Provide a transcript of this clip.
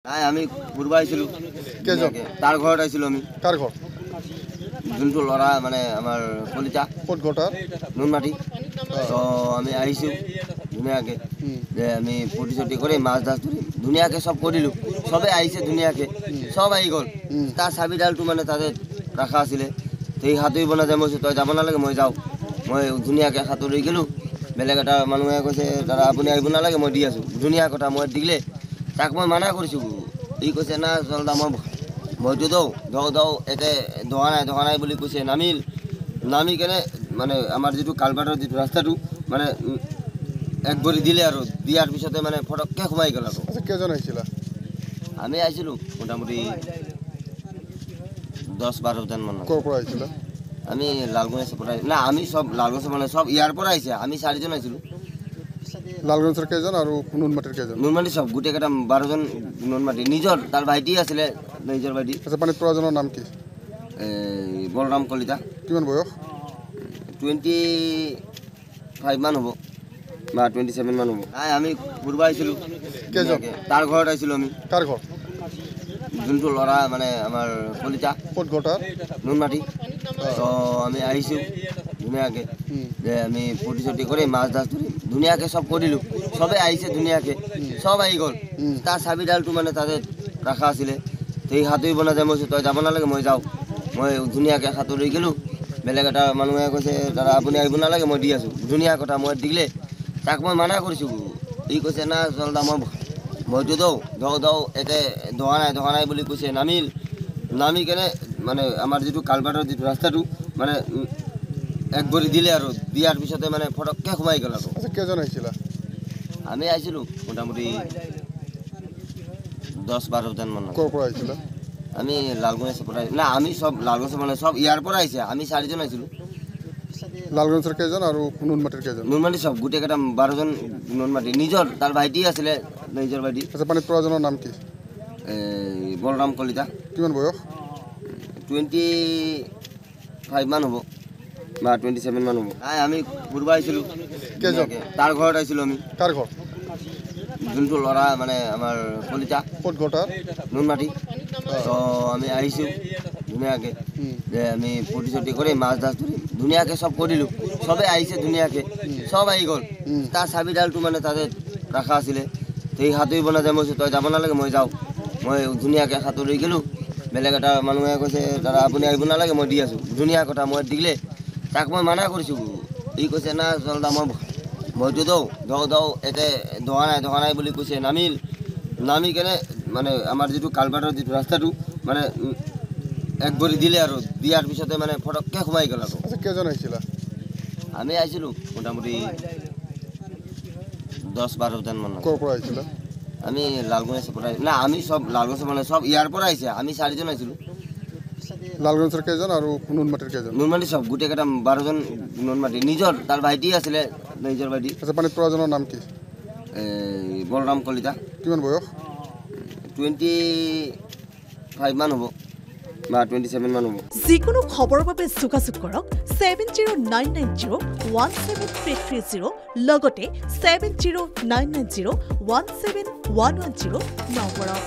নাই আমি ঘুৰবা আইছিলো তাৰ ঘৰত আইছিলো আমি কাৰ ঘৰ যোনটো লৰা মানে আমাৰ কলিতা ক'ত ঘৰ তাৰ নুনমাটি তো আমি আহিছো ধুনীয়াকে যে আমি প্ৰতিশ্ৰুতি কৰি মাছ দাছ ধৰিম ধুনীয়াকে সব কৰিলো সবে আহিছে ধুনীয়াকে সব আহি গ'ল তাৰ চাবিডালটো মানে তাতে ৰাখা আছিলে সেই সাঁতুৰিব নাযায় মই তই যাব নালাগে মই যাওঁ মই ধুনীয়াকে সাঁতুৰি গ'লো বেলেগ এটা মানুহে কৈছে দাদা আপুনি আহিব নালাগে মই দি আছোঁ ধুনীয়া কথা মই দিলে তাক মই মানা কৰিছোঁ ই কৈছে না চলদা মইতো দৌ একে ধোৱা নাই বুলি কৈছে নামি কেনে মানে আমাৰ যিটো কালভাৰৰ যিটো ৰাস্তাটো মানে এক ভৰি দিলে আৰু দিয়াৰ পিছতে মানে ফটককৈ সোমাই গ'ল আকৌ কেইজন আহিছিলা আমি আহিছিলোঁ মোটামুটি 10-12জন মান ক'ৰ পৰা আহিছিলা আমি লালগঞ্জৰ পৰা না আমি সব লালগঞ্জৰ মানে সব ইয়াৰ পৰা আহিছে আমি 4জন আহিছিলোঁ লালগঞ্জৰ কেইজন আৰু নুনমাটিৰ কেইজন নুনমাটি সব গোটেইকেইটা 12জন নুনমাটি নিজৰ তাৰ ভাইটি আছিলে নিজৰ ভাইটি আচ্ছা পানীত পৰাজনৰ নাম কি বলৰাম কলিতা কিমান বয়স 25 মান হ'ব বা 27 মান হ'ব নাই আমি ঘুরবা আইছিলো কেইজন তাৰ ঘৰত আইছিলো আমি কাৰ ঘৰ যোনটো লৰা মানে আমাৰ কলিতা ক'ত ঘৰ তাৰ নুনমাটি তো আমি আহিছো ধুনীয়াকে যে আমি প্ৰতিশ্ৰুতি কৰি মাছ দাছ ধৰিম ধুনীয়াকে সব কৰিলো সবে আহিছে ধুনীয়াকে সব আহি গ'ল তাৰ চাবিডালটো মানে তাতে ৰাখা আছিলে সেই সাঁতুৰিব নাযায় মই তই যাব নালাগে মই যাওঁ মই ধুনীয়াকে সাঁতুৰি গ'লো বেলেগ এটা মানুহে কৈছে দাদা আপুনি আহিব নালাগে মই দি আছোঁ ধুনীয়া কথা মই দিলে তাক মই মানা কৰিছোঁ ই কৈছে না চলদা মইতো দৌ একে ধোৱা নাই বুলি কৈছে নামি কেনে মানে আমাৰ যিটো কালভাৰৰ যিটো ৰাস্তাটো মানে এক ভৰি দিলে আৰু দিয়াৰ পিছতে মানে ফটককৈ সোমাই গ'ল আকৌ কেইজন আহিছিলা আমি আহিছিলোঁ মোটামুটি 10-12জন মান ক'ৰ পৰা আহিছিলা আমি লালগঞ্জৰ পৰা না আমি সব লালগঞ্জৰ মানে সব ইয়াৰ পৰা আহিছে আমি 4জন আহিছিলোঁ লালগঞ্জৰ কেইজন আৰু নুনমাটিৰ কেইজন নুনমাটি সব গোটেইকেইটা 12জন নুনমাটি নিজৰ তাৰ ভাইটি আছিলে নিজৰ ভাইটি আচ্ছা পানীত পৰাজনৰ নাম কি বলৰাম কলিতা কিমান বয়স 25 মান হ'ব বা 27 মান হ'ব নাই আমি ঘুরবা আইছিলো কেইজন তাৰ ঘৰত আইছিলো আমি কাৰ ঘৰ যোনটো লৰা মানে আমাৰ কলিতা ক'ত ঘৰ তাৰ নুনমাটি তো আমি আহিছো ধুনীয়াকে যে আমি প্ৰতিশ্ৰুতি কৰি মাছ দাছ ধৰিম ধুনীয়াকে সব কৰিলো সবে আহিছে ধুনীয়াকে সব আহি গ'ল তাৰ চাবিডালটো মানে তাতে ৰাখা আছিলে সেই সাঁতুৰিব নাযায় মই তই যাব নালাগে মই যাওঁ মই ধুনীয়াকে সাঁতুৰি গ'লো বেলেগ এটা মানুহে কৈছে দাদা আপুনি আহিব নালাগে মই দি আছোঁ ধুনীয়া কথা মই দিলে তাক মই মানা কৰিছোঁ ই কৈছে না চলদা মইতো দৌ একে ধোৱা নাই বুলি কৈছে নামি কেনে মানে আমাৰ যিটো কালভাৰৰ যিটো ৰাস্তাটো মানে এক ভৰি দিলে আৰু দিয়াৰ পিছতে মানে ফটককৈ সোমাই গ'ল আকৌ কেইজন আহিছিলা আমি আহিছিলোঁ মোটামুটি 10-12জন মান ক'ৰ পৰা আহিছিলা আমি লালগঞ্জৰ পৰা না আমি সব লালগঞ্জৰ মানে সব ইয়াৰ পৰা আহিছে আমি 4জন আহিছিলোঁ লালগঞ্জৰ কেইজন আৰু নুনমাটিৰ কেইজন নুনমাটি সব গোটেইকেইটা 12জন নুনমাটি নিজৰ তাৰ ভাইটি আছিলে নিজৰ ভাইটি আচ্ছা পানীত পৰাজনৰ নাম কি বলৰাম কলিতা কিমান বয়স 25 মান হ'ব বা 27 মান হ'ব যিকোনো খবৰৰ বাবে যোগাযোগ কৰক 7099017330 লগতে 7099017110 নম্বৰত